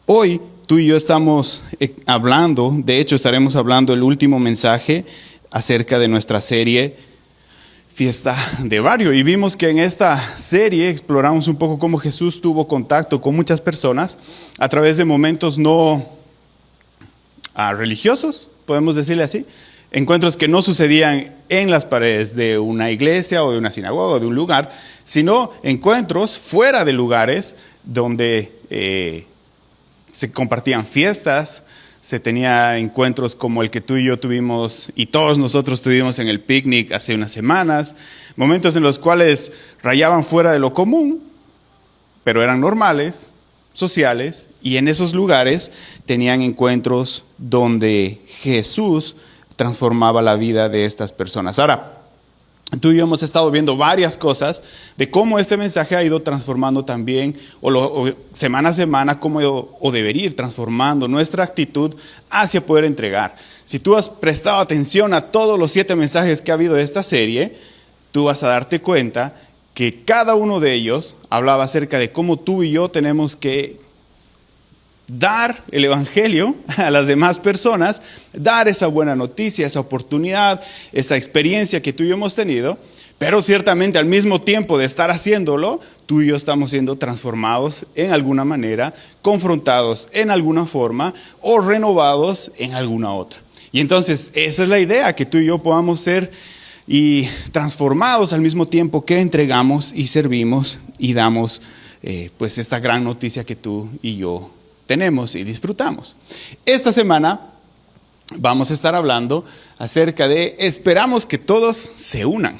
Hoy tú y yo estamos hablando, de hecho estaremos hablando el último mensaje acerca de nuestra serie Fiesta de Barrio. Y vimos que en esta serie exploramos un poco cómo Jesús tuvo contacto con muchas personas a través de momentos no religiosos, podemos decirle así. Encuentros que no sucedían en las paredes de una iglesia o de una sinagoga o de un lugar, sino encuentros fuera de lugares donde se compartían fiestas, se tenía encuentros como el que tú y yo tuvimos y todos nosotros tuvimos en el picnic hace unas semanas, momentos en los cuales rayaban fuera de lo común, pero eran normales, sociales, y en esos lugares tenían encuentros donde Jesús transformaba la vida de estas personas. Ahora, tú y yo hemos estado viendo varias cosas de cómo este mensaje ha ido transformando también, o semana a semana, o debería ir transformando nuestra actitud hacia poder entregar. Si tú has prestado atención a todos los 7 mensajes que ha habido de esta serie, tú vas a darte cuenta que cada uno de ellos hablaba acerca de cómo tú y yo tenemos que dar el evangelio a las demás personas, dar esa buena noticia, esa oportunidad, esa experiencia que tú y yo hemos tenido, pero ciertamente al mismo tiempo de estar haciéndolo, tú y yo estamos siendo transformados en alguna manera, confrontados en alguna forma o renovados en alguna otra. Y entonces esa es la idea, que tú y yo podamos ser y transformados al mismo tiempo que entregamos y servimos y damos pues esta gran noticia que tú y yo tenemos y disfrutamos. Esta semana vamos a estar hablando acerca de esperamos que todos se unan.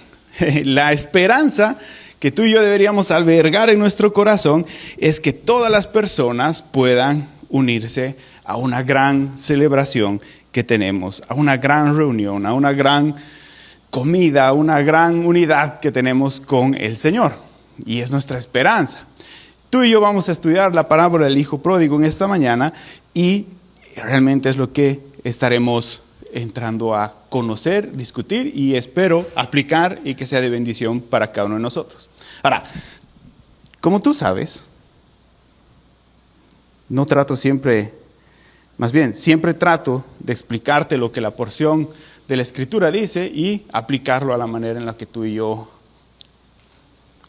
La esperanza que tú y yo deberíamos albergar en nuestro corazón es que todas las personas puedan unirse a una gran celebración que tenemos, a una gran reunión, a una gran comida, a una gran unidad que tenemos con el Señor. Y es nuestra esperanza. Tú y yo vamos a estudiar la parábola del Hijo Pródigo en esta mañana y realmente es lo que estaremos entrando a conocer, discutir y espero aplicar y que sea de bendición para cada uno de nosotros. Ahora, como tú sabes, siempre trato de explicarte lo que la porción de la Escritura dice y aplicarlo a la manera en la que tú y yo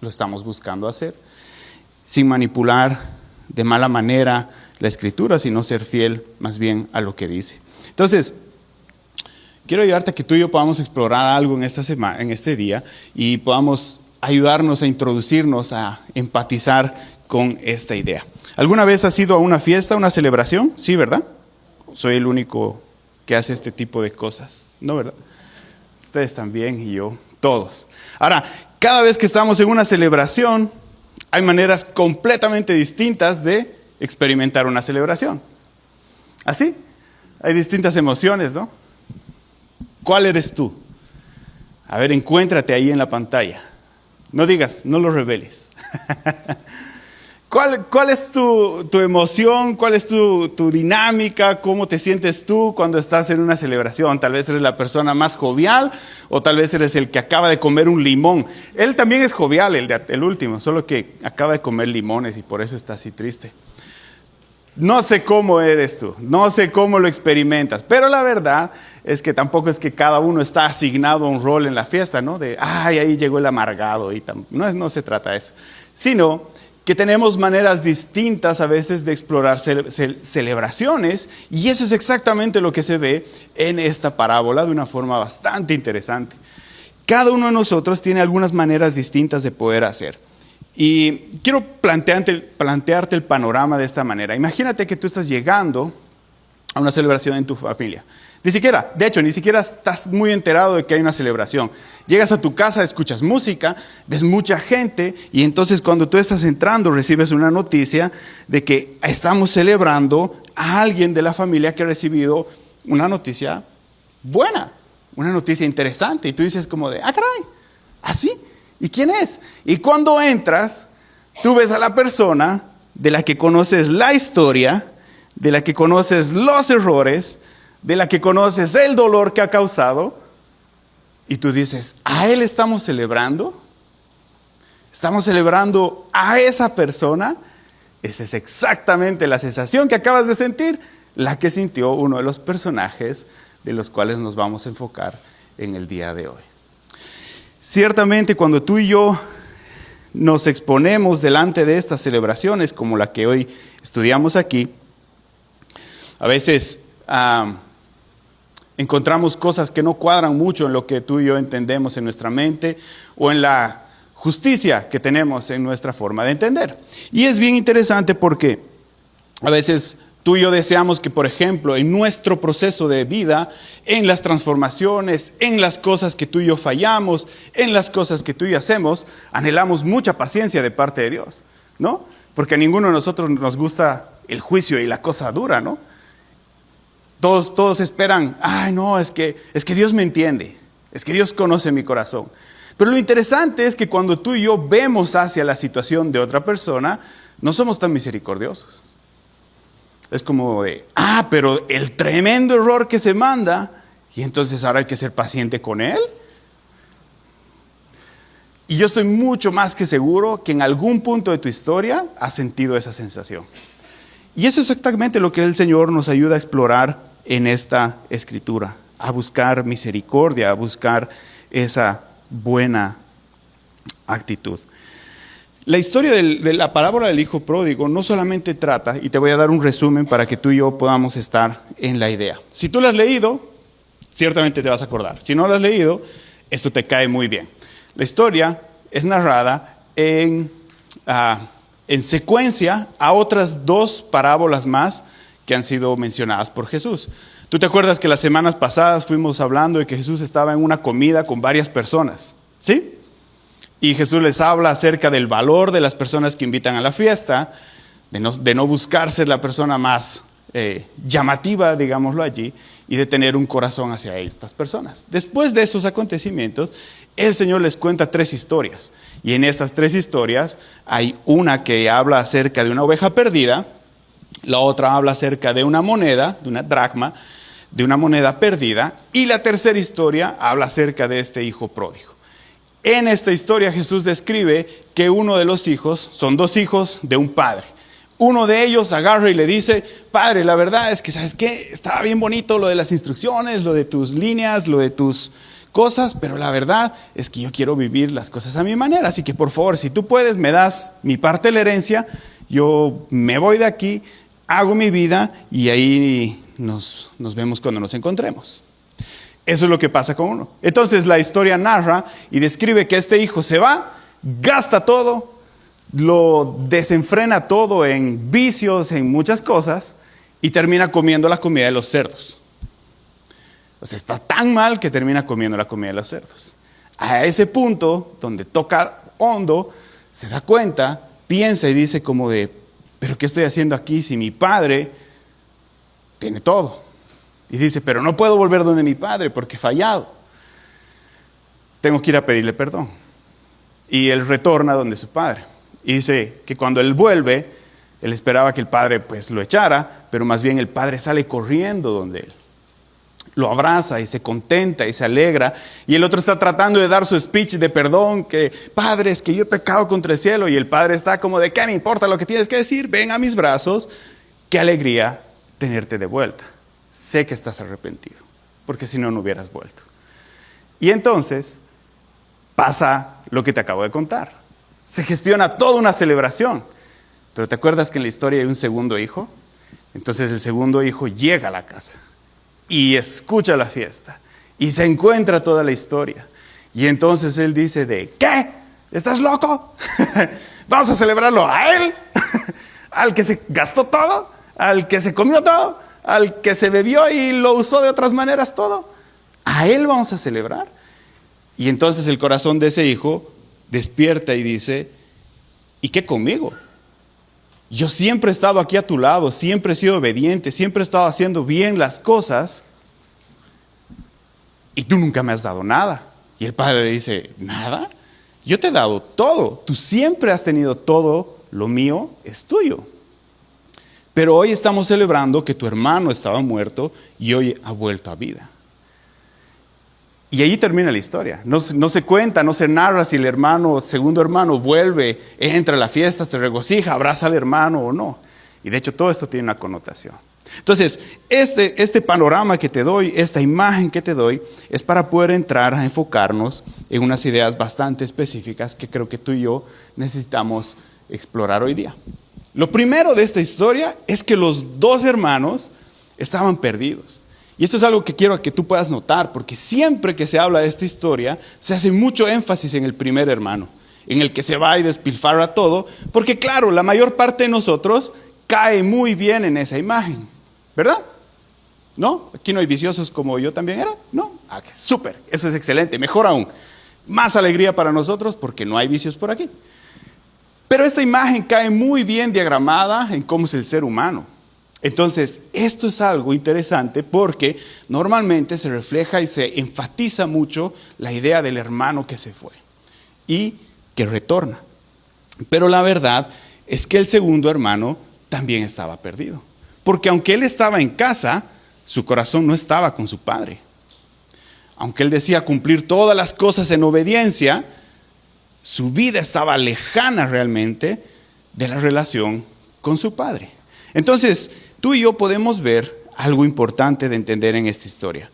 lo estamos buscando hacer, sin manipular de mala manera la Escritura, sino ser fiel más bien a lo que dice. Entonces, quiero ayudarte a que tú y yo podamos explorar algo en esta semana, en este día, y podamos ayudarnos a introducirnos, a empatizar con esta idea. ¿Alguna vez has ido a una fiesta, una celebración? Sí, ¿verdad? Soy el único que hace este tipo de cosas, ¿no, verdad? Ustedes también y yo, todos. Ahora, cada vez que estamos en una celebración, hay maneras completamente distintas de experimentar una celebración. ¿Así? Hay distintas emociones, ¿no? ¿Cuál eres tú? A ver, encuéntrate ahí en la pantalla. No digas, no lo reveles. ¿Cuál es tu emoción? ¿Cuál es tu dinámica? ¿Cómo te sientes tú cuando estás en una celebración? Tal vez eres la persona más jovial o tal vez eres el que acaba de comer un limón. Él también es jovial, el último, solo que acaba de comer limones y por eso está así triste. No sé cómo eres tú, no sé cómo lo experimentas, pero la verdad es que tampoco es que cada uno está asignado a un rol en la fiesta, ¿no? De, ahí llegó el amargado. No se trata de eso, sino que tenemos maneras distintas a veces de explorar celebraciones, y eso es exactamente lo que se ve en esta parábola de una forma bastante interesante. Cada uno de nosotros tiene algunas maneras distintas de poder hacer. Y quiero plantearte el panorama de esta manera. Imagínate que tú estás llegando a una celebración en tu familia. Ni siquiera estás muy enterado de que hay una celebración. Llegas a tu casa, escuchas música, ves mucha gente y entonces cuando tú estás entrando recibes una noticia de que estamos celebrando a alguien de la familia que ha recibido una noticia buena, una noticia interesante. Y tú dices como de, caray, ¿así? ¿Y quién es? Y cuando entras, tú ves a la persona de la que conoces la historia, de la que conoces los errores, de la que conoces el dolor que ha causado, y tú dices, ¿a él estamos celebrando? ¿Estamos celebrando a esa persona? esa es exactamente la sensación que acabas de sentir, la que sintió uno de los personajes de los cuales nos vamos a enfocar en el día de hoy. Ciertamente, cuando tú y yo nos exponemos delante de estas celebraciones como la que hoy estudiamos aquí, a veces encontramos cosas que no cuadran mucho en lo que tú y yo entendemos en nuestra mente o en la justicia que tenemos en nuestra forma de entender. Y es bien interesante porque a veces tú y yo deseamos que, por ejemplo, en nuestro proceso de vida, en las transformaciones, en las cosas que tú y yo fallamos, en las cosas que tú y yo hacemos, anhelamos mucha paciencia de parte de Dios, ¿no? Porque a ninguno de nosotros nos gusta el juicio y la cosa dura, ¿no? Todos esperan, ay no, es que Dios me entiende, es que Dios conoce mi corazón. Pero lo interesante es que cuando tú y yo vemos hacia la situación de otra persona, no somos tan misericordiosos. Es como de, pero el tremendo error que se manda, y entonces ahora hay que ser paciente con él. Y yo estoy mucho más que seguro que en algún punto de tu historia has sentido esa sensación. Y eso es exactamente lo que el Señor nos ayuda a explorar en esta escritura, a buscar misericordia, a buscar esa buena actitud. La historia de la parábola del hijo pródigo no solamente trata, y te voy a dar un resumen para que tú y yo podamos estar en la idea. Si tú la has leído, ciertamente te vas a acordar. Si no la has leído, esto te cae muy bien. La historia es narrada en secuencia a otras dos parábolas más que han sido mencionadas por Jesús. ¿Tú te acuerdas que las semanas pasadas fuimos hablando de que Jesús estaba en una comida con varias personas? ¿Sí? Y Jesús les habla acerca del valor de las personas que invitan a la fiesta, de no buscar ser la persona más llamativa, digámoslo allí, y de tener un corazón hacia estas personas. Después de esos acontecimientos, el Señor les cuenta 3 historias. Y en estas 3 historias hay una que habla acerca de una oveja perdida, la otra habla acerca de una moneda, de una dracma, de una moneda perdida, y la tercera historia habla acerca de este hijo pródigo. En esta historia Jesús describe que uno de los hijos, son 2 hijos de un padre. Uno de ellos agarra y le dice, padre, la verdad es que, ¿sabes qué? Estaba bien bonito lo de las instrucciones, lo de tus líneas, lo de tus cosas, pero la verdad es que yo quiero vivir las cosas a mi manera. Así que por favor, si tú puedes, me das mi parte de la herencia, yo me voy de aquí, hago mi vida y ahí nos vemos cuando nos encontremos. Eso es lo que pasa con uno. Entonces la historia narra y describe que este hijo se va, gasta todo, lo desenfrena todo en vicios, en muchas cosas, y termina comiendo la comida de los cerdos. O sea, está tan mal que termina comiendo la comida de los cerdos. A ese punto, donde toca hondo, se da cuenta, piensa y dice como de, ¿pero qué estoy haciendo aquí si mi padre tiene todo? Y dice, pero no puedo volver donde mi padre porque he fallado. Tengo que ir a pedirle perdón. Y él retorna donde su padre. Y dice que cuando él vuelve, él esperaba que el padre pues lo echara, pero más bien el padre sale corriendo donde él. Lo abraza y se contenta y se alegra. Y el otro está tratando de dar su speech de perdón, que padre, es que yo he pecado contra el cielo. Y el padre está como de, ¿qué me importa lo que tienes que decir? Ven a mis brazos. Qué alegría tenerte de vuelta. Sé que estás arrepentido, porque si no, no hubieras vuelto. Y entonces pasa lo que te acabo de contar. Se gestiona toda una celebración. Pero ¿te acuerdas que en la historia hay un segundo hijo? Entonces el segundo hijo llega a la casa y escucha la fiesta y se encuentra toda la historia. Y entonces él dice de, ¿qué? ¿Estás loco? ¿Vamos a celebrarlo a él? ¿Al que se gastó todo? ¿Al que se comió todo? ¿Al que se bebió y lo usó de otras maneras todo? ¿A él vamos a celebrar? Y entonces el corazón de ese hijo despierta y dice, ¿y qué conmigo? Yo siempre he estado aquí a tu lado, siempre he sido obediente, siempre he estado haciendo bien las cosas y tú nunca me has dado nada. Y el padre le dice, ¿nada? Yo te he dado todo, tú siempre has tenido todo, lo mío es tuyo. Pero hoy estamos celebrando que tu hermano estaba muerto y hoy ha vuelto a vida. Y ahí termina la historia. No se cuenta, no se narra si el segundo hermano vuelve, entra a la fiesta, se regocija, abraza al hermano o no. Y de hecho todo esto tiene una connotación. Entonces, este panorama que te doy, esta imagen que te doy, es para poder entrar a enfocarnos en unas ideas bastante específicas que creo que tú y yo necesitamos explorar hoy día. Lo primero de esta historia es que los dos hermanos estaban perdidos. Y esto es algo que quiero que tú puedas notar, porque siempre que se habla de esta historia, se hace mucho énfasis en el primer hermano, en el que se va y despilfarra todo, porque claro, la mayor parte de nosotros cae muy bien en esa imagen, ¿verdad? ¿No? Aquí no hay viciosos como yo también era, ¿no? Ah, súper, eso es excelente, mejor aún. Más alegría para nosotros porque no hay vicios por aquí. Pero esta imagen cae muy bien diagramada en cómo es el ser humano. Entonces, esto es algo interesante porque normalmente se refleja y se enfatiza mucho la idea del hermano que se fue y que retorna. Pero la verdad es que el segundo hermano también estaba perdido. Porque aunque él estaba en casa, su corazón no estaba con su padre. Aunque él decía cumplir todas las cosas en obediencia, su vida estaba lejana realmente de la relación con su padre. Entonces, tú y yo podemos ver algo importante de entender en esta historia,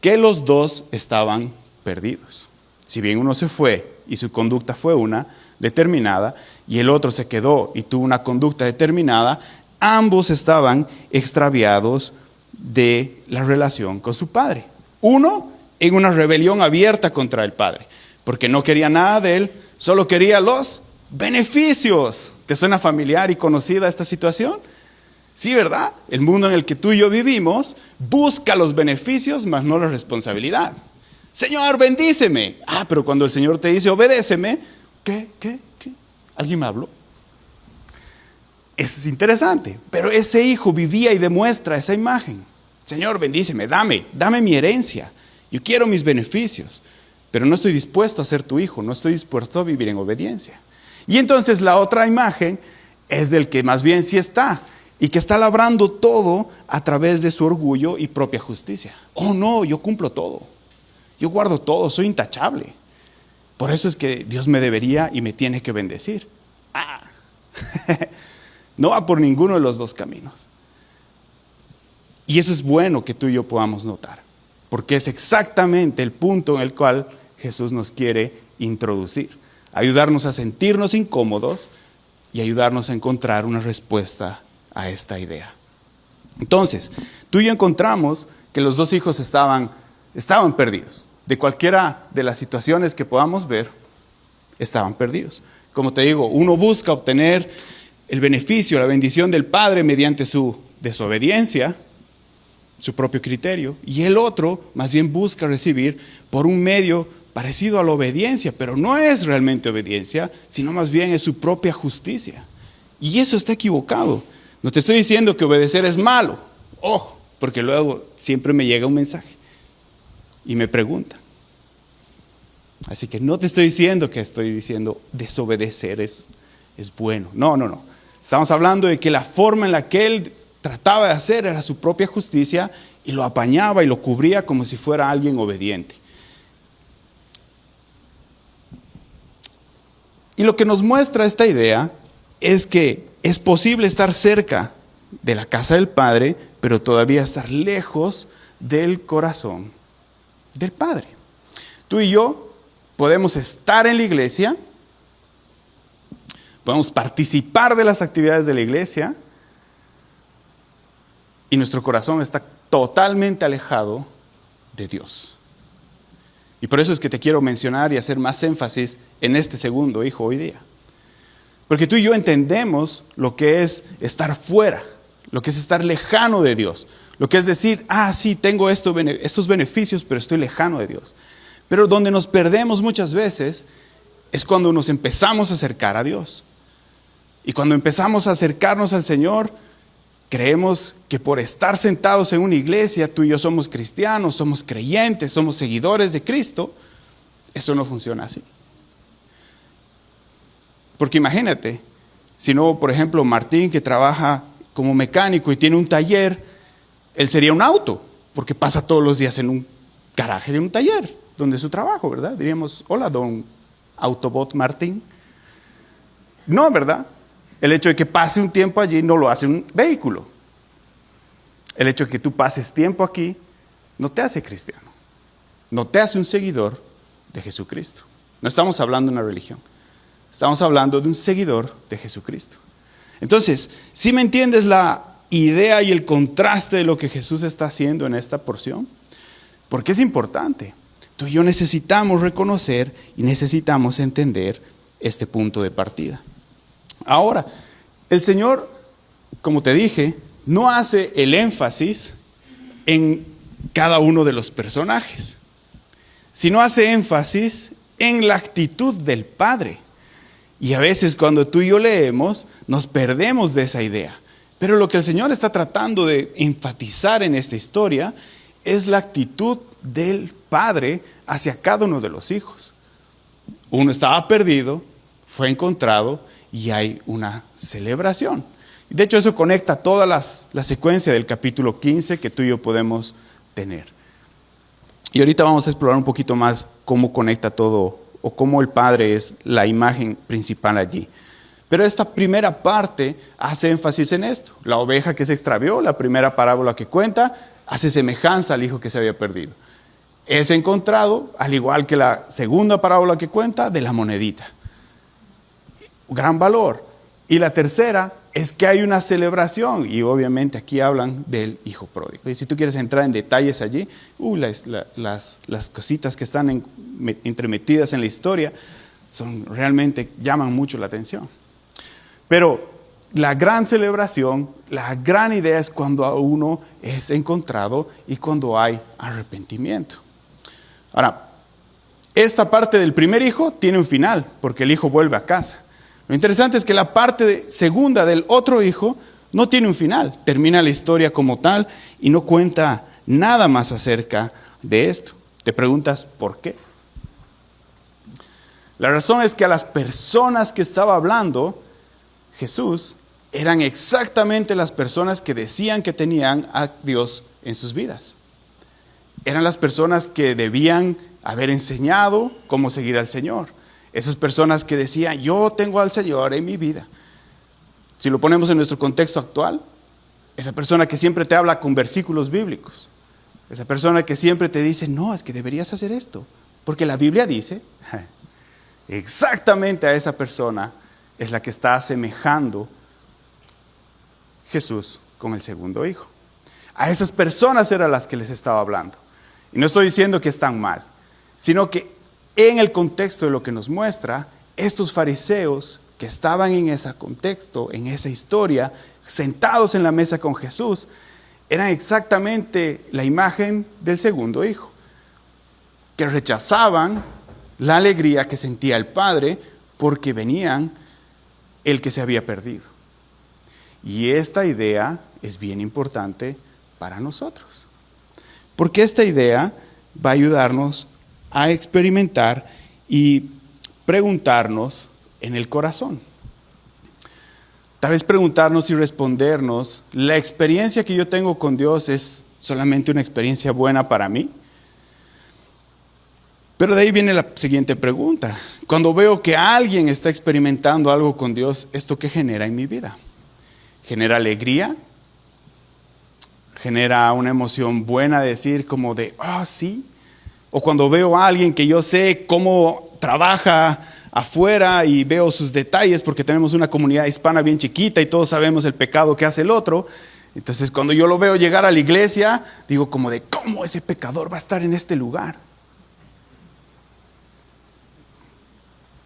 que los dos estaban perdidos. Si bien uno se fue y su conducta fue una determinada, y el otro se quedó y tuvo una conducta determinada, ambos estaban extraviados de la relación con su padre. Uno en una rebelión abierta contra el padre, porque no quería nada de él, solo quería los beneficios. ¿Te suena familiar y conocida esta situación? Sí, ¿verdad? El mundo en el que tú y yo vivimos busca los beneficios, mas no la responsabilidad. Señor, bendíceme. Ah, pero cuando el Señor te dice, obedéceme, ¿qué? ¿Alguien me habló? Eso es interesante, pero ese hijo vivía y demuestra esa imagen. Señor, bendíceme, dame mi herencia. Yo quiero mis beneficios, pero no estoy dispuesto a ser tu hijo, no estoy dispuesto a vivir en obediencia. Y entonces la otra imagen es del que más bien sí está, y que está labrando todo a través de su orgullo y propia justicia. Oh no, yo cumplo todo, yo guardo todo, soy intachable. Por eso es que Dios me debería y me tiene que bendecir. No va por ninguno de los dos caminos. Y eso es bueno que tú y yo podamos notar, porque es exactamente el punto en el cual Jesús nos quiere introducir, ayudarnos a sentirnos incómodos y ayudarnos a encontrar una respuesta a esta idea. Entonces, tú y yo encontramos que los dos hijos estaban perdidos. De cualquiera de las situaciones que podamos ver, estaban perdidos. Como te digo, uno busca obtener el beneficio, la bendición del Padre mediante su desobediencia, su propio criterio, y el otro más bien busca recibir por un medio parecido a la obediencia, pero no es realmente obediencia, sino más bien es su propia justicia. Y eso está equivocado. No te estoy diciendo que obedecer es malo, ojo, porque luego siempre me llega un mensaje y me preguntan. Así que no te estoy diciendo desobedecer es bueno. No. Estamos hablando de que la forma en la que él trataba de hacer era su propia justicia y lo apañaba y lo cubría como si fuera alguien obediente. Y lo que nos muestra esta idea es que es posible estar cerca de la casa del Padre, pero todavía estar lejos del corazón del Padre. Tú y yo podemos estar en la iglesia, podemos participar de las actividades de la iglesia y nuestro corazón está totalmente alejado de Dios. Y por eso es que te quiero mencionar y hacer más énfasis en este segundo hijo hoy día. Porque tú y yo entendemos lo que es estar fuera, lo que es estar lejano de Dios, lo que es decir, sí, tengo estos beneficios, pero estoy lejano de Dios. Pero donde nos perdemos muchas veces es cuando nos empezamos a acercar a Dios. Y cuando empezamos a acercarnos al Señor, creemos que por estar sentados en una iglesia, tú y yo somos cristianos, somos creyentes, somos seguidores de Cristo. Eso no funciona así. Porque imagínate, si no, por ejemplo, Martín, que trabaja como mecánico y tiene un taller, él sería un auto, porque pasa todos los días en un garaje de un taller. donde su trabajo, ¿verdad? Diríamos, hola, don Autobot Martín. No, ¿verdad? El hecho de que pase un tiempo allí no lo hace un vehículo. El hecho de que tú pases tiempo aquí no te hace cristiano. No te hace un seguidor de Jesucristo. No estamos hablando de una religión. Estamos hablando de un seguidor de Jesucristo. Entonces, ¿sí me entiendes la idea y el contraste de lo que Jesús está haciendo en esta porción? Porque es importante. Tú y yo necesitamos reconocer y necesitamos entender este punto de partida. Ahora, el Señor, como te dije, no hace el énfasis en cada uno de los personajes, sino hace énfasis en la actitud del Padre. Y a veces cuando tú y yo leemos, nos perdemos de esa idea. Pero lo que el Señor está tratando de enfatizar en esta historia es la actitud del Padre hacia cada uno de los hijos. Uno estaba perdido, fue encontrado y hay una celebración. De hecho, eso conecta toda la secuencia del capítulo 15 que tú y yo podemos tener. Y ahorita vamos a explorar un poquito más cómo conecta todo o cómo el Padre es la imagen principal allí. Pero esta primera parte hace énfasis en esto. La oveja que se extravió, la primera parábola que cuenta, hace semejanza al hijo que se había perdido. Es encontrado, al igual que la segunda parábola que cuenta, de la monedita. Gran valor. Y la tercera es que hay una celebración, y obviamente aquí hablan del hijo pródigo. Y si tú quieres entrar en detalles allí, las cositas que están entremetidas en la historia realmente llaman mucho la atención. Pero la gran celebración, la gran idea es cuando uno es encontrado y cuando hay arrepentimiento. Ahora, esta parte del primer hijo tiene un final, porque el hijo vuelve a casa. Lo interesante es que la parte segunda del otro hijo no tiene un final. Termina la historia como tal y no cuenta nada más acerca de esto. Te preguntas, ¿por qué? La razón es que a las personas que estaba hablando Jesús eran exactamente las personas que decían que tenían a Dios en sus vidas. Eran las personas que debían haber enseñado cómo seguir al Señor. Esas personas que decían, yo tengo al Señor en mi vida. Si lo ponemos en nuestro contexto actual, esa persona que siempre te habla con versículos bíblicos. Esa persona que siempre te dice, no, es que deberías hacer esto. Porque la Biblia dice, exactamente a esa persona es la que está asemejando Jesús con el segundo hijo. A esas personas eran las que les estaba hablando. Y no estoy diciendo que están mal, sino que en el contexto de lo que nos muestra, estos fariseos que estaban en ese contexto, en esa historia, sentados en la mesa con Jesús, eran exactamente la imagen del segundo hijo, que rechazaban la alegría que sentía el Padre porque venían el que se había perdido. Y esta idea es bien importante para nosotros, porque esta idea va a ayudarnos a experimentar y preguntarnos en el corazón. Tal vez preguntarnos y respondernos, ¿la experiencia que yo tengo con Dios es solamente una experiencia buena para mí? Pero de ahí viene la siguiente pregunta. Cuando veo que alguien está experimentando algo con Dios, ¿esto qué genera en mi vida? ¿Genera alegría? ¿Genera una emoción buena de decir como de, sí? O cuando veo a alguien que yo sé cómo trabaja afuera y veo sus detalles, porque tenemos una comunidad hispana bien chiquita y todos sabemos el pecado que hace el otro. Entonces cuando yo lo veo llegar a la iglesia, digo como de, ¿cómo ese pecador va a estar en este lugar?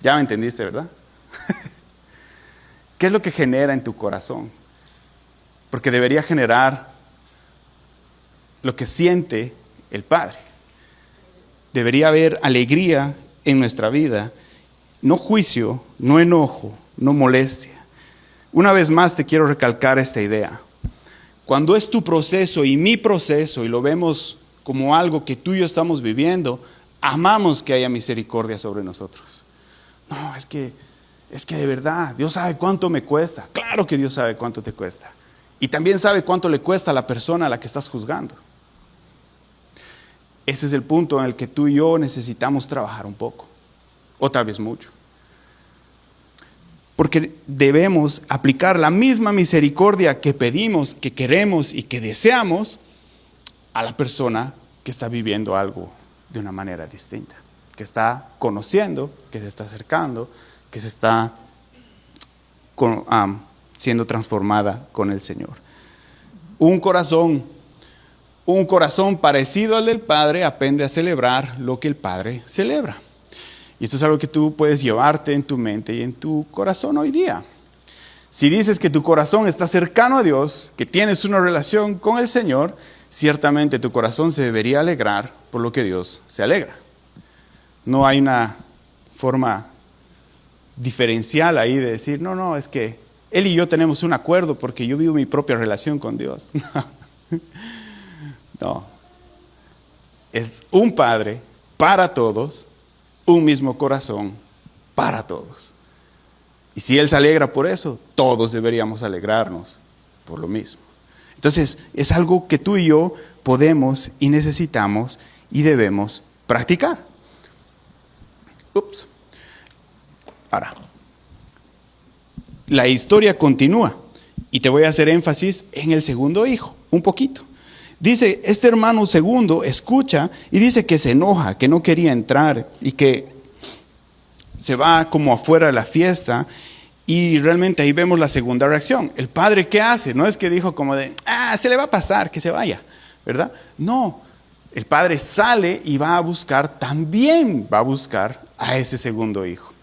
Ya me entendiste, ¿verdad? ¿Qué es lo que genera en tu corazón? Porque debería generar lo que siente el Padre. Debería haber alegría en nuestra vida, no juicio, no enojo, no molestia. Una vez más te quiero recalcar esta idea. Cuando es tu proceso y mi proceso y lo vemos como algo que tú y yo estamos viviendo, amamos que haya misericordia sobre nosotros. No, es que de verdad, Dios sabe cuánto me cuesta. Claro que Dios sabe cuánto te cuesta. Y también sabe cuánto le cuesta a la persona a la que estás juzgando. ese es el punto en el que tú y yo necesitamos trabajar un poco, o tal vez mucho. Porque debemos aplicar la misma misericordia que pedimos, que queremos y que deseamos a la persona que está viviendo algo de una manera distinta, que está conociendo, que se está acercando, que se está siendo transformada con el Señor. Un corazón parecido al del Padre aprende a celebrar lo que el Padre celebra. Y esto es algo que tú puedes llevarte en tu mente y en tu corazón hoy día. Si dices que tu corazón está cercano a Dios, que tienes una relación con el Señor, ciertamente tu corazón se debería alegrar por lo que Dios se alegra. No hay una forma diferencial ahí de decir, no, es que Él y yo tenemos un acuerdo porque yo vivo mi propia relación con Dios. No. Es un Padre para todos, un mismo corazón para todos. Y si Él se alegra por eso, todos deberíamos alegrarnos por lo mismo. Entonces, es algo que tú y yo podemos y necesitamos y debemos practicar. Ahora, la historia continúa y te voy a hacer énfasis en el segundo hijo, un poquito. Dice, este hermano segundo escucha y dice que se enoja, que no quería entrar y que se va como afuera de la fiesta. Y realmente ahí vemos la segunda reacción. El padre, ¿qué hace? No es que dijo como de, se le va a pasar, que se vaya, ¿verdad? No, el padre sale y también va a buscar a ese segundo hijo.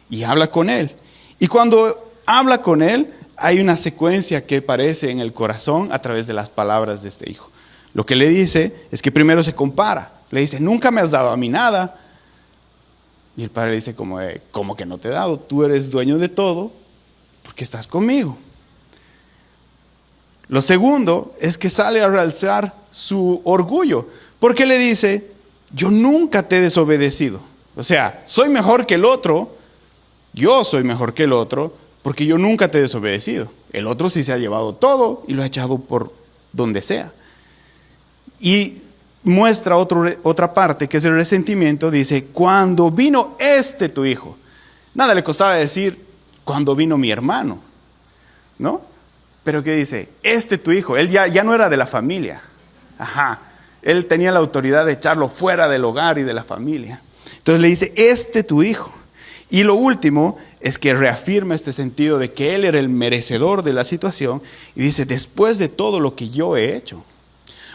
Y habla con él. Y cuando habla con él, hay una secuencia que aparece en el corazón a través de las palabras de este hijo. Lo que le dice es que primero se compara. Le dice, nunca me has dado a mí nada. Y el padre le dice ¿cómo que no te he dado? Tú eres dueño de todo porque estás conmigo. Lo segundo es que sale a realzar su orgullo. Porque le dice, yo nunca te he desobedecido. O sea, soy mejor que el otro. Yo soy mejor que el otro porque yo nunca te he desobedecido. El otro sí se ha llevado todo y lo ha echado por donde sea. Y muestra otra parte que es el resentimiento. Dice, cuando vino tu hijo. Nada le costaba decir, cuando vino mi hermano, ¿no? Pero ¿qué dice? Tu hijo, él ya no era de la familia. Él tenía la autoridad de echarlo fuera del hogar y de la familia. Entonces le dice, tu hijo. Y lo último es que reafirma este sentido de que él era el merecedor de la situación. Y dice, después de todo lo que yo he hecho.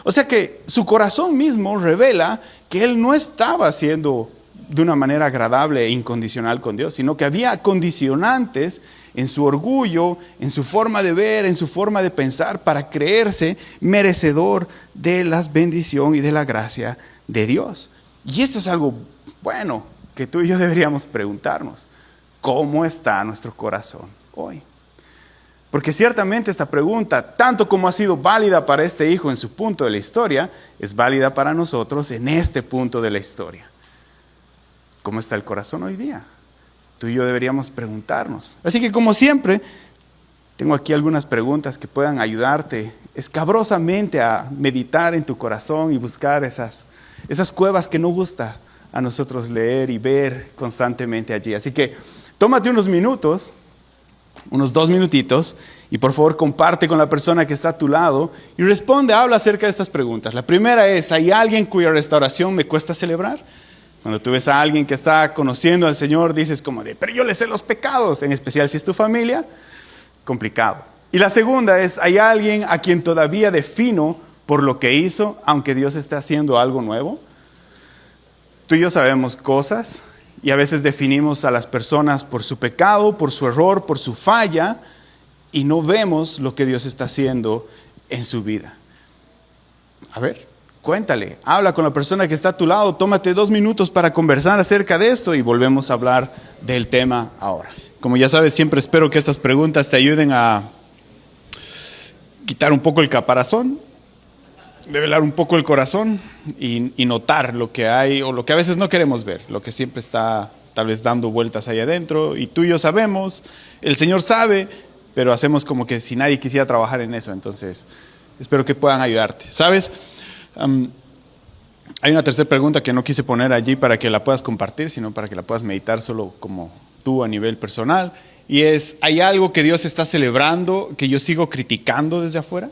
O sea que su corazón mismo revela que él no estaba haciendo de una manera agradable e incondicional con Dios, sino que había condicionantes en su orgullo, en su forma de ver, en su forma de pensar, para creerse merecedor de la bendición y de la gracia de Dios. Y esto es algo bueno que tú y yo deberíamos preguntarnos. ¿Cómo está nuestro corazón hoy? Porque ciertamente esta pregunta, tanto como ha sido válida para este hijo en su punto de la historia, es válida para nosotros en este punto de la historia. ¿Cómo está el corazón hoy día? Tú y yo deberíamos preguntarnos. Así que como siempre, tengo aquí algunas preguntas que puedan ayudarte escabrosamente a meditar en tu corazón y buscar esas cuevas que no gusta a nosotros leer y ver constantemente allí. Así que tómate unos minutos, unos 2 minutitos, y por favor comparte con la persona que está a tu lado y habla acerca de estas preguntas. La primera es, ¿hay alguien cuya restauración me cuesta celebrar? Cuando tú ves a alguien que está conociendo al Señor, dices pero yo le sé los pecados, en especial si es tu familia, complicado. Y la segunda es, ¿hay alguien a quien todavía defino por lo que hizo, aunque Dios esté haciendo algo nuevo? Tú y yo sabemos cosas y a veces definimos a las personas por su pecado, por su error, por su falla, y no vemos lo que Dios está haciendo en su vida. A ver, cuéntale, habla con la persona que está a tu lado, tómate 2 minutos para conversar acerca de esto y volvemos a hablar del tema ahora. Como ya sabes, siempre espero que estas preguntas te ayuden a quitar un poco el caparazón, develar un poco el corazón y notar lo que hay o lo que a veces no queremos ver, lo que siempre está tal vez dando vueltas ahí adentro. Y tú y yo sabemos, el Señor sabe, pero hacemos como que si nadie quisiera trabajar en eso. Entonces, espero que puedan ayudarte. ¿Sabes? Hay una tercera pregunta que no quise poner allí para que la puedas compartir, sino para que la puedas meditar solo como tú a nivel personal. Y es, ¿hay algo que Dios está celebrando que yo sigo criticando desde afuera?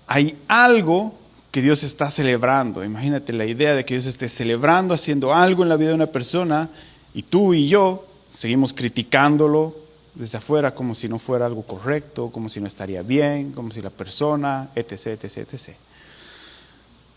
¿Hay algo que Dios está celebrando? Imagínate la idea de que Dios esté celebrando, haciendo algo en la vida de una persona y tú y yo seguimos criticándolo desde afuera como si no fuera algo correcto, como si no estaría bien, como si la persona, etc., etc., etc.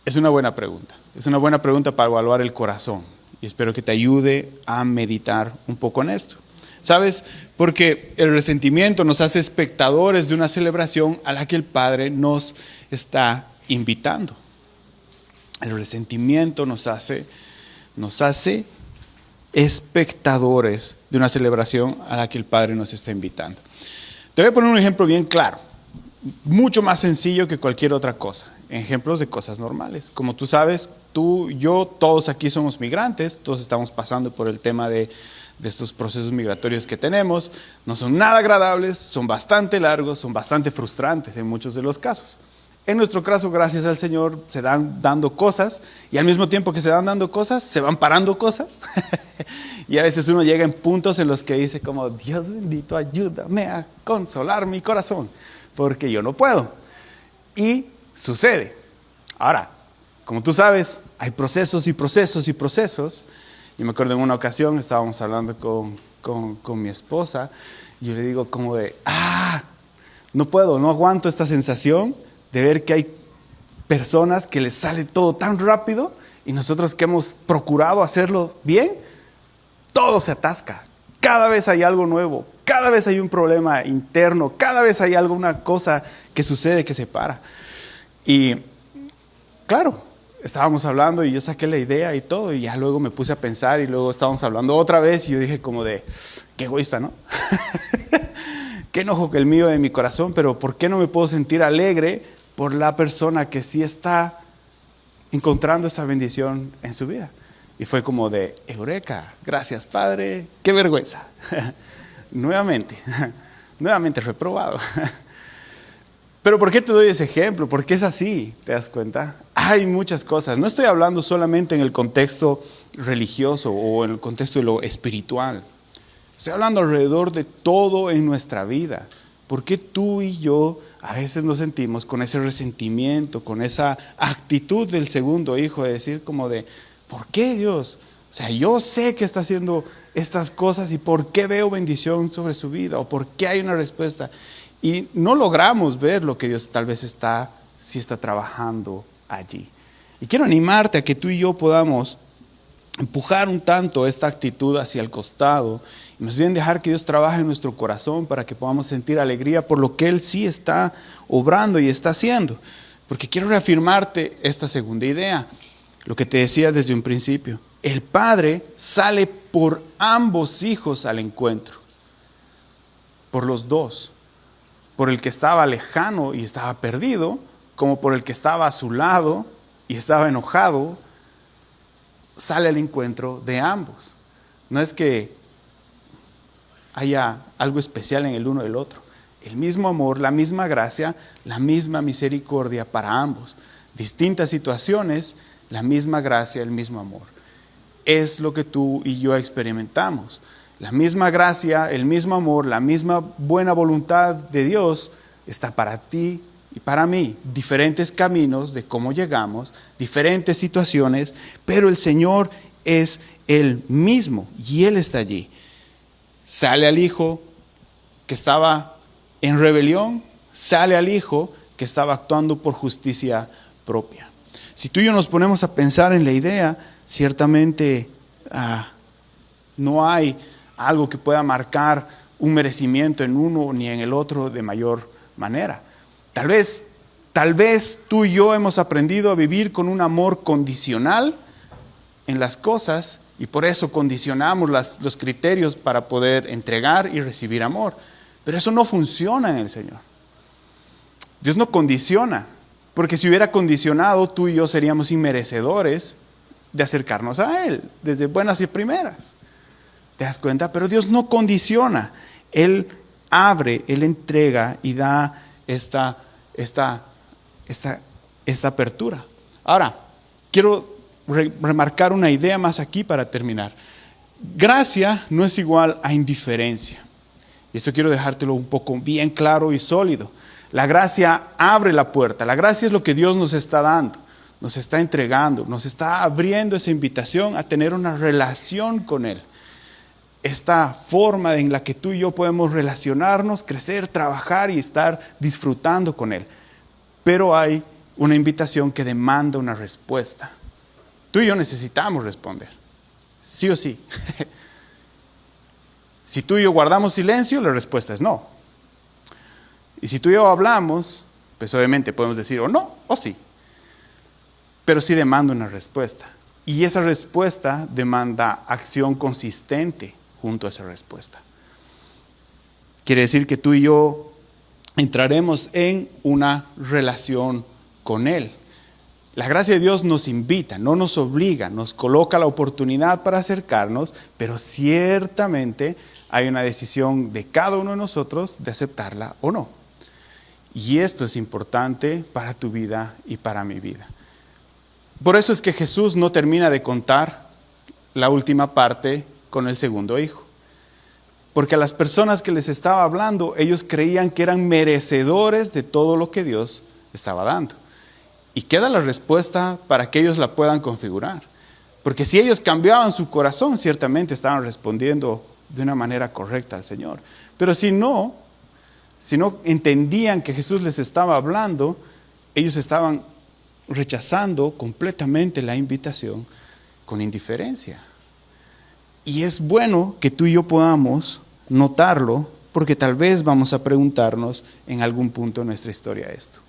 Es una buena pregunta. Es una buena pregunta para evaluar el corazón y espero que te ayude a meditar un poco en esto. ¿Sabes? Porque el resentimiento nos hace espectadores de una celebración a la que el Padre nos está invitando. El resentimiento nos hace espectadores de una celebración a la que el Padre nos está invitando. Te voy a poner un ejemplo bien claro, mucho más sencillo que cualquier otra cosa. Ejemplos de cosas normales. Como tú sabes, tú, yo, todos aquí somos migrantes, todos estamos pasando por el tema de estos procesos migratorios que tenemos. No son nada agradables, son bastante largos, son bastante frustrantes en muchos de los casos. En nuestro caso, gracias al Señor, se dan dando cosas y al mismo tiempo que se van dando cosas, se van parando cosas. Y a veces uno llega en puntos en los que dice como, Dios bendito, ayúdame a consolar mi corazón, porque yo no puedo. Y sucede. Ahora, como tú sabes, hay procesos y procesos y procesos. Yo me acuerdo en una ocasión, estábamos hablando con mi esposa, y yo le digo como de, no puedo, no aguanto esta sensación de ver que hay personas que les sale todo tan rápido y nosotros que hemos procurado hacerlo bien, todo se atasca. Cada vez hay algo nuevo, cada vez hay un problema interno, cada vez hay alguna cosa que sucede que se para. Y claro, estábamos hablando y yo saqué la idea y todo, y ya luego me puse a pensar y luego estábamos hablando otra vez y yo dije como de, qué egoísta, ¿no? Qué enojo que el mío de mi corazón, pero ¿por qué no me puedo sentir alegre por la persona que sí está encontrando esta bendición en su vida? Y fue como de, eureka, gracias Padre, qué vergüenza. nuevamente reprobado. Pero ¿por qué te doy ese ejemplo? Porque es así, ¿te das cuenta? Hay muchas cosas. No estoy hablando solamente en el contexto religioso o en el contexto de lo espiritual. Estoy hablando alrededor de todo en nuestra vida. ¿Por qué tú y yo a veces nos sentimos con ese resentimiento, con esa actitud del segundo hijo de decir como de, ¿por qué Dios? O sea, yo sé que está haciendo estas cosas y ¿por qué veo bendición sobre su vida? ¿O por qué hay una respuesta? Y no logramos ver lo que Dios tal vez sí está trabajando allí. Y quiero animarte a que tú y yo podamos empujar un tanto esta actitud hacia el costado y más bien dejar que Dios trabaje en nuestro corazón para que podamos sentir alegría por lo que Él sí está obrando y está haciendo. Porque quiero reafirmarte esta segunda idea, lo que te decía desde un principio. El Padre sale por ambos hijos al encuentro, por los dos. Por el que estaba lejano y estaba perdido, como por el que estaba a su lado y estaba enojado, sale al encuentro de ambos. No es que haya algo especial en el uno del otro. El mismo amor, la misma gracia, la misma misericordia para ambos. Distintas situaciones, la misma gracia, el mismo amor. Es lo que tú y yo experimentamos. La misma gracia, el mismo amor, la misma buena voluntad de Dios está para ti y para mí. Diferentes caminos de cómo llegamos, diferentes situaciones, pero el Señor es el mismo y Él está allí. Sale al hijo que estaba en rebelión, sale al hijo que estaba actuando por justicia propia. Si tú y yo nos ponemos a pensar en la idea, ciertamente no hay algo que pueda marcar un merecimiento en uno ni en el otro de mayor manera. Tal vez tú y yo hemos aprendido a vivir con un amor condicional en las cosas y por eso condicionamos los criterios para poder entregar y recibir amor. Pero eso no funciona en el Señor. Dios no condiciona, porque si hubiera condicionado, tú y yo seríamos inmerecedores de acercarnos a Él desde buenas y primeras. ¿Te das cuenta? Pero Dios no condiciona. Él abre, Él entrega y da esta apertura. Ahora, quiero remarcar una idea más aquí para terminar. Gracia no es igual a indiferencia. Y esto quiero dejártelo un poco bien claro y sólido. La gracia abre la puerta. La gracia es lo que Dios nos está dando, nos está entregando, nos está abriendo esa invitación a tener una relación con Él. Esta forma en la que tú y yo podemos relacionarnos, crecer, trabajar y estar disfrutando con Él. Pero hay una invitación que demanda una respuesta. Tú y yo necesitamos responder, sí o sí. Si tú y yo guardamos silencio, la respuesta es no. Y si tú y yo hablamos, pues obviamente podemos decir o no o sí. Pero sí demanda una respuesta. Y esa respuesta demanda acción consistente junto a esa respuesta. Quiere decir que tú y yo entraremos en una relación con Él. La gracia de Dios nos invita, no nos obliga, nos coloca la oportunidad para acercarnos, pero ciertamente hay una decisión de cada uno de nosotros de aceptarla o no. Y esto es importante para tu vida y para mi vida. Por eso es que Jesús no termina de contar la última parte con el segundo hijo. Porque a las personas que les estaba hablando, ellos creían que eran merecedores de todo lo que Dios estaba dando. Y queda la respuesta para que ellos la puedan configurar. Porque si ellos cambiaban su corazón, ciertamente estaban respondiendo de una manera correcta al Señor. Pero si no entendían que Jesús les estaba hablando, ellos estaban rechazando completamente la invitación con indiferencia. Y es bueno que tú y yo podamos notarlo, porque tal vez vamos a preguntarnos en algún punto de nuestra historia esto.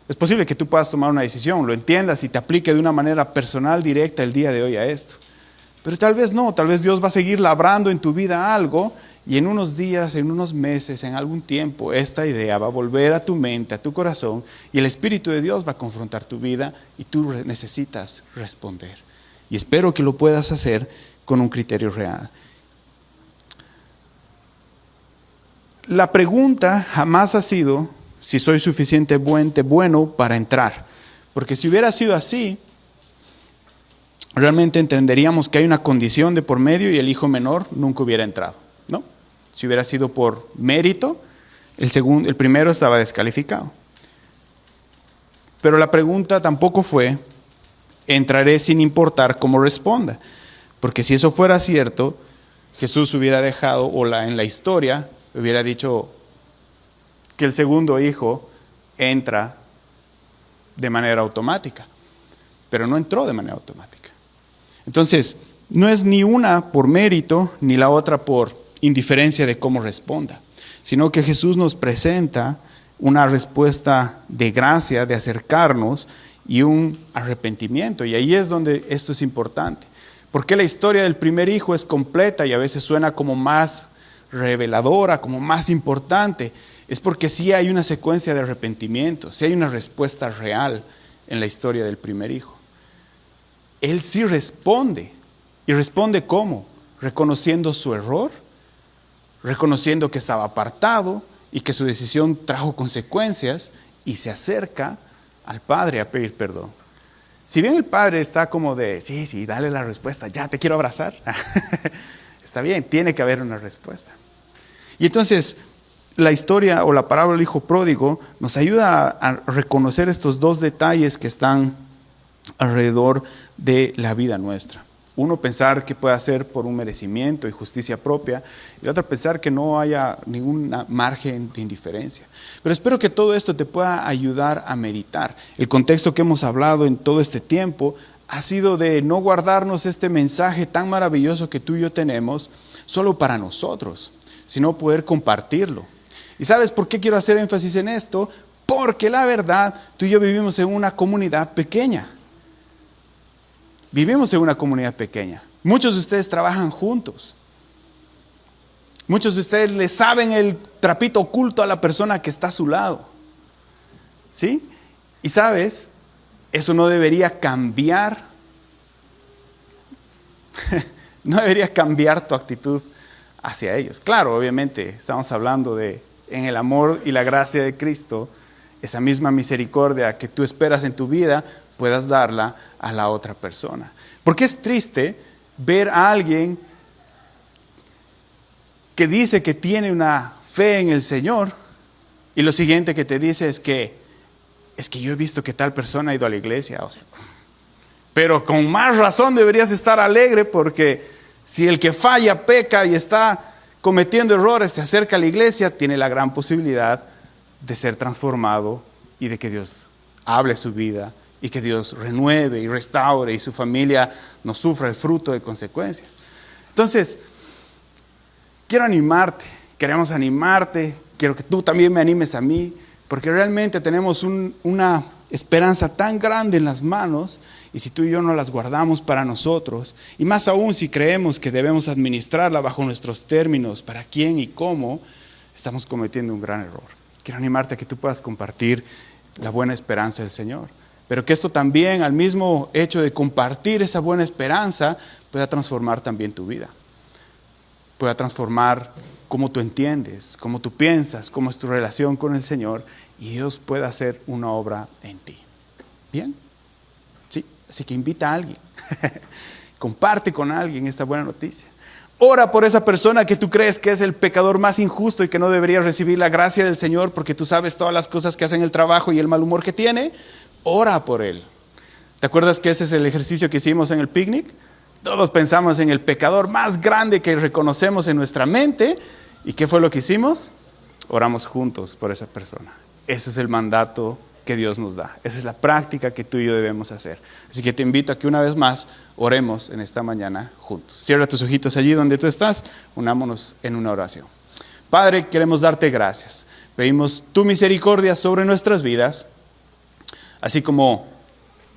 Es posible que tú puedas tomar una decisión, lo entiendas y te aplique de una manera personal, directa el día de hoy a esto. Pero tal vez no, tal vez Dios va a seguir labrando en tu vida algo y en unos días, en unos meses, en algún tiempo, esta idea va a volver a tu mente, a tu corazón y el Espíritu de Dios va a confrontar tu vida y tú necesitas responder. Y espero que lo puedas hacer con un criterio real. La pregunta jamás ha sido si soy suficientemente bueno para entrar. Porque si hubiera sido así, realmente entenderíamos que hay una condición de por medio y el hijo menor nunca hubiera entrado, ¿no? Si hubiera sido por mérito, el primero estaba descalificado. Pero la pregunta tampoco fue, entraré sin importar cómo responda. Porque si eso fuera cierto, Jesús hubiera dejado, en la historia, hubiera dicho que el segundo hijo entra de manera automática, pero no entró de manera automática. Entonces, no es ni una por mérito, ni la otra por indiferencia de cómo responda, sino que Jesús nos presenta una respuesta de gracia, de acercarnos y un arrepentimiento. Y ahí es donde esto es importante. Porque la historia del primer hijo es completa y a veces suena como más reveladora, como más importante. Es porque sí hay una secuencia de arrepentimiento, sí hay una respuesta real en la historia del primer hijo. Él sí responde. ¿Y responde cómo? Reconociendo su error, reconociendo que estaba apartado y que su decisión trajo consecuencias y se acerca al padre a pedir perdón. Si bien el padre está como de, sí, dale la respuesta, ya te quiero abrazar. Está bien, tiene que haber una respuesta. Y entonces, la historia o la parábola del hijo pródigo nos ayuda a reconocer estos dos detalles que están alrededor de la vida nuestra. Uno, pensar que puede hacer por un merecimiento y justicia propia, y el otro, pensar que no haya ningún margen de indiferencia. Pero espero que todo esto te pueda ayudar a meditar. El contexto que hemos hablado en todo este tiempo ha sido de no guardarnos este mensaje tan maravilloso que tú y yo tenemos solo para nosotros, sino poder compartirlo. ¿Y sabes por qué quiero hacer énfasis en esto? Porque la verdad, tú y yo vivimos en una comunidad pequeña. Vivimos en una comunidad pequeña. Muchos de ustedes trabajan juntos. Muchos de ustedes le saben el trapito oculto a la persona que está a su lado. ¿Sí? Y sabes, eso no debería cambiar. No debería cambiar tu actitud hacia ellos. Claro, obviamente, estamos hablando de, en el amor y la gracia de Cristo, esa misma misericordia que tú esperas en tu vida, puedas darla a la otra persona. Porque es triste ver a alguien que dice que tiene una fe en el Señor y lo siguiente que te dice es que yo he visto que tal persona ha ido a la iglesia. O sea, pero con más razón deberías estar alegre, porque si el que falla, peca y está cometiendo errores, se acerca a la iglesia, tiene la gran posibilidad de ser transformado y de que Dios hable su vida y que Dios renueve y restaure y su familia no sufra el fruto de consecuencias. Entonces, queremos animarte, quiero que tú también me animes a mí, porque realmente tenemos una esperanza tan grande en las manos, y si tú y yo no las guardamos para nosotros, y más aún si creemos que debemos administrarla bajo nuestros términos, para quién y cómo, estamos cometiendo un gran error. Quiero animarte a que tú puedas compartir la buena esperanza del Señor, pero que esto también, al mismo hecho de compartir esa buena esperanza, pueda transformar también tu vida, pueda transformar cómo tú entiendes, cómo tú piensas, cómo es tu relación con el Señor, y Dios pueda hacer una obra en ti. ¿Bien? Sí, así que invita a alguien, comparte con alguien esta buena noticia. Ora por esa persona que tú crees que es el pecador más injusto y que no debería recibir la gracia del Señor porque tú sabes todas las cosas que hace en el trabajo y el mal humor que tiene. Ora por él. ¿Te acuerdas que ese es el ejercicio que hicimos en el picnic? Todos pensamos en el pecador más grande que reconocemos en nuestra mente. ¿Y qué fue lo que hicimos? Oramos juntos por esa persona. Ese es el mandato que Dios nos da. Esa es la práctica que tú y yo debemos hacer. Así que te invito a que una vez más oremos en esta mañana juntos. Cierra tus ojitos allí donde tú estás. Unámonos en una oración. Padre, queremos darte gracias. Pedimos tu misericordia sobre nuestras vidas, así como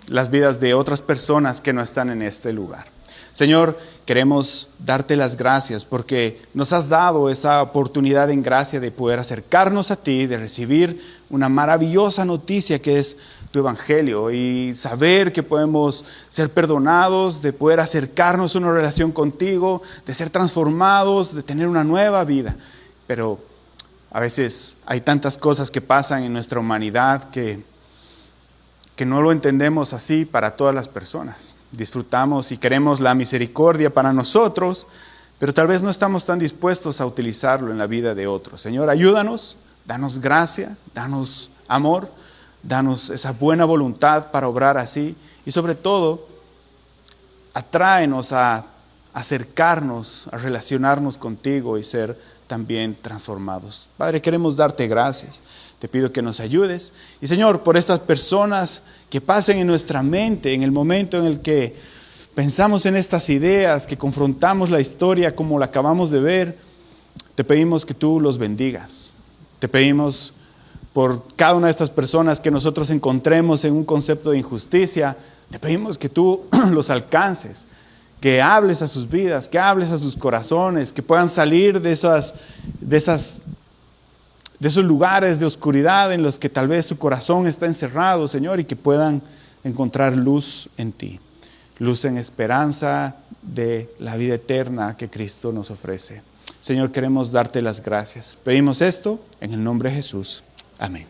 las vidas de otras personas que no están en este lugar. Señor, queremos darte las gracias porque nos has dado esa oportunidad en gracia de poder acercarnos a ti, de recibir una maravillosa noticia que es tu evangelio y saber que podemos ser perdonados, de poder acercarnos a una relación contigo, de ser transformados, de tener una nueva vida. Pero a veces hay tantas cosas que pasan en nuestra humanidad que no lo entendemos así para todas las personas. Disfrutamos y queremos la misericordia para nosotros, pero tal vez no estamos tan dispuestos a utilizarlo en la vida de otros. Señor, ayúdanos, danos gracia, danos amor, danos esa buena voluntad para obrar así y sobre todo, atráenos a acercarnos, a relacionarnos contigo y ser también transformados. Padre, queremos darte gracias. Te pido que nos ayudes. Y Señor, por estas personas que pasen en nuestra mente en el momento en el que pensamos en estas ideas, que confrontamos la historia como la acabamos de ver, te pedimos que tú los bendigas. Te pedimos por cada una de estas personas que nosotros encontremos en un concepto de injusticia, te pedimos que tú los alcances, que hables a sus vidas, que hables a sus corazones, que puedan salir de esos lugares de oscuridad en los que tal vez su corazón está encerrado, Señor, y que puedan encontrar luz en ti, luz en esperanza de la vida eterna que Cristo nos ofrece. Señor, queremos darte las gracias. Pedimos esto en el nombre de Jesús. Amén.